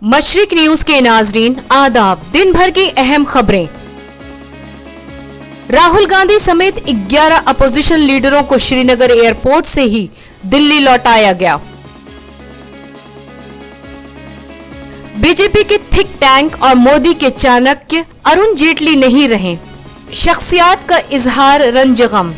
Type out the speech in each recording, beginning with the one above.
मशरिक news के नाजरीन आदाब। दिन भर की अहम खबरें। राहुल गांधी समेत 11 अपोजिशन लीडरों को श्रीनगर एयरपोर्ट से ही दिल्ली लौटाया गया। बीजेपी के थिंक टैंक और मोदी के चाणक्य अरुण जेटली नहीं रहे, शख्सियात का इजहार रंज-गम।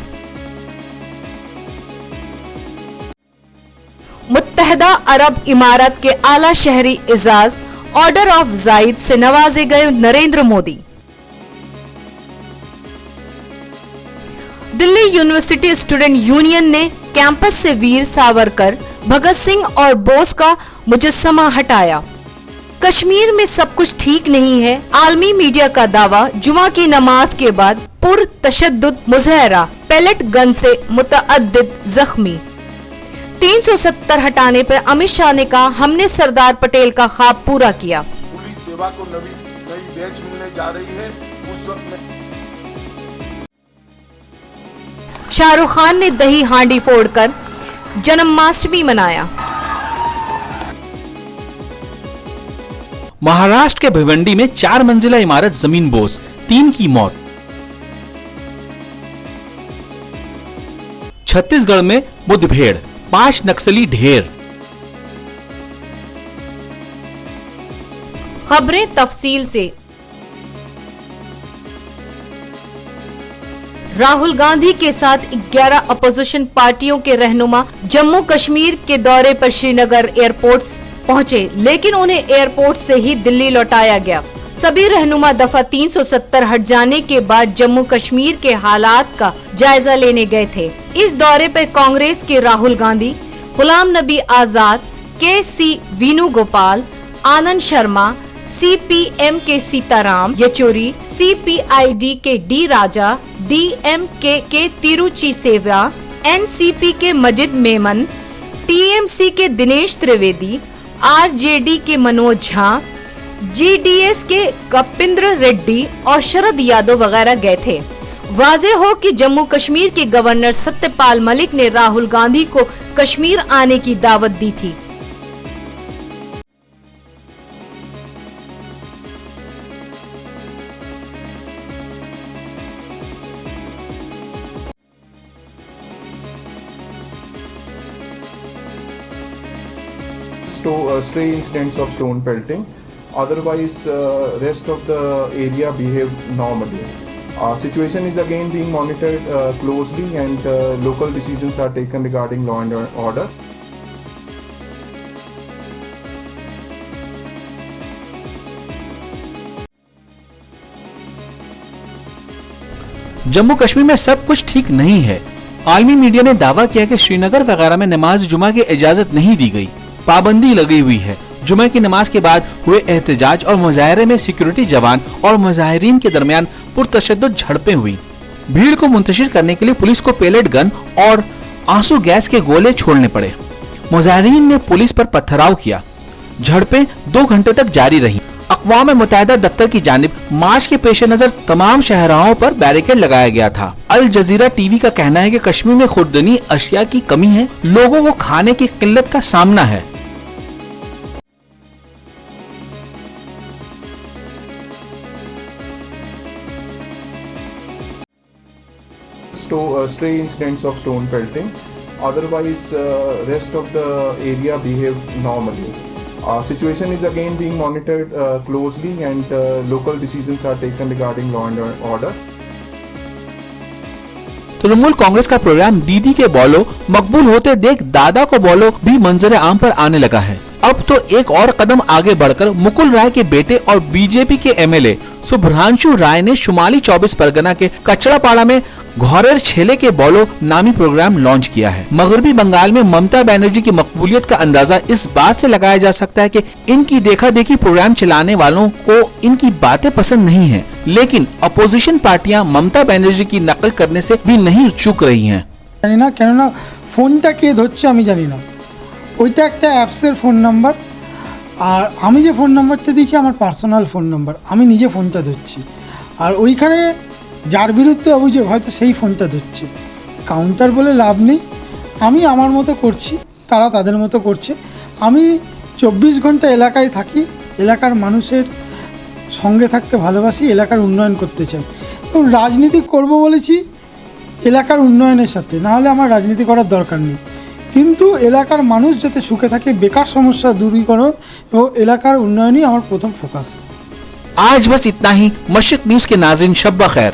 मुत्तहदा अरब इमारात के आला शहरी एजाज ऑर्डर ऑफ जायद से नवाजे गए Narendra Modi. Delhi university student union ने कैंपस से वीर सावरकर, भगत सिंह और बोस का मुजस्समा हटाया। कश्मीर में सब कुछ ठीक नहीं है, आलमी मीडिया का दावा। जुमा की नमाज के बाद पुरतशद्दुद मुज़ाहरा, पैलेट गन से मुतअद्दिद जख्मी। 370 हटाने पर अमित शाह ने कहा, हमने सरदार पटेल का ख्वाब पूरा किया। पुलिस सेवा को नई बैच मिलने जा रही है। उस वक्त में शाहरुख खान ने दही हांडी फोड़कर जन्माष्टमी मनाया। महाराष्ट्र के भिवंडी में 4 मंजिला इमारत जमीन बोस, 3 की मौत। छत्तीसगढ़ में मुठभेड़, 5 नक्सली ढेर। खबरें तफसील से। राहुल गांधी के साथ 11 अपोजिशन पार्टियों के रहनुमा जम्मू कश्मीर के दौरे पर श्रीनगर एयरपोर्ट पहुंचे, लेकिन उन्हें एयरपोर्ट से ही दिल्ली लौटाया गया। सभी रहनुमा दफा 370 हट जाने के बाद जम्मू कश्मीर के हालात का जायजा लेने गए थे। इस दौरे पर कांग्रेस के राहुल गांधी, गुलाम नबी आजाद, के.सी. वेणुगोपाल, आनंद शर्मा, सीपीएम के सीताराम येचुरी, सीपीआईडी के डी राजा, डीएमके के तिरुचि सेवा, एनसीपी के मजिद मेमन, टीएमसी के दिनेश त्रिवेदी, आरजेडी के मनोज झा, जीडीएस के कपिंद्र रेड्डी और शरद यादव वगैरह गए थे। वाज़ेह हो कि जम्मू कश्मीर के गवर्नर सत्यपाल मलिक ने राहुल गांधी को कश्मीर आने की दावत दी थी। stray incidents of stone pelting. Otherwise, rest of the area behaved normally. Situation is again being monitored closely, and local decisions are taken regarding law and order. Jammu Kashmir में सब कुछ ठीक नहीं है। आलमी मीडिया ने दावा किया कि श्रीनगर वगैरह में नमाज जुमा की इजाजत नहीं दी गई, पाबंदी लगी हुई है। जुमे की नमाज के बाद हुए एहतजाज और मुजाहरे में सिक्योरिटी जवान और मुजाहिरीन के दरमियान पुरतशद्दुद झड़पें हुई। भीड़ को मुंतशिर करने के लिए पुलिस को पेलेट गन और आंसू गैस के गोले छोड़ने पड़े। मुजाहिरीन ने पुलिस पर पथराव किया। झड़पें 2 घंटे तक जारी रही। अक़वाम मुत्तहिदा दफ्तर की जानिब मार्च के पेश नजर तमाम शहराओं पर बैरिकेड लगाया गया था। अल जजीरा टीवी का कहना है कि कश्मीर में खुर्दनी अशिया की कमी है, लोगों को खाने की किल्लत का सामना है। Stray incidents of stone pelting. Otherwise, rest of the area behaved normally. Situation is again being monitored closely, and local decisions are taken regarding law and order. Trinamool Congress का प्रोग्राम दीदी के बोलो मकबूल होते देख दादा को बोलो भी मंजर आम पर आने लगा है। अब तो एक और कदम आगे बढ़कर मुकुल राय के बेटे और बीजेपी के एमएलए शुभ्रांशु राय ने शुमाली 24 परगना के कचरापाड़ा में घोरेर छेले के बोलो नामी प्रोग्राम लॉन्च किया है। मगरबी बंगाल में ममता बनर्जी की मकबूलियत का अंदाजा इस बात से लगाया जा सकता है कि इनकी देखा देखी प्रोग्राम चलाने वालों को इनकी बातें पसंद नहीं है, लेकिन अपोजिशन पार्टियां ममता बनर्जी की नकल करने से भी नहीं चूक रही हैं। জানি না কেননা ফোনটা কে ধরছে আমি জানি না, ওইটা একটা অ্যাপসের ফোন নাম্বার, আর আমি যে ফোন নাম্বারটা দিয়েছি আমার পার্সোনাল ফোন নাম্বার, আমি নিজে ফোনটা ধরছি, আর ওইখানে যার বিরুদ্ধে অভিযোগ হয়তো সেই ফোনটা ধরছে। কাউন্টার বলে লাভ নেই, আমি আমার মতো করছি, তারা তাদের মতো করছে। আমি 24 ঘন্টা এলাকায় থাকি, এলাকার মানুষের সঙ্গে থাকতে ভালোবাসি, এলাকার উন্নয়ন করতে চাই। এবং রাজনীতি করব বলেছি এলাকার উন্নয়নের সাথে, না হলে আমার রাজনীতি করার দরকার নেই। কিন্তু এলাকার মানুষ যাতে সুখে থাকে, বেকার সমস্যা দূরীকরণ এবং এলাকার উন্নয়নই আমার প্রথম ফোকাস। आज बस इतना ही। मशरिक न्यूज के नाज़रीन शब ब खैर।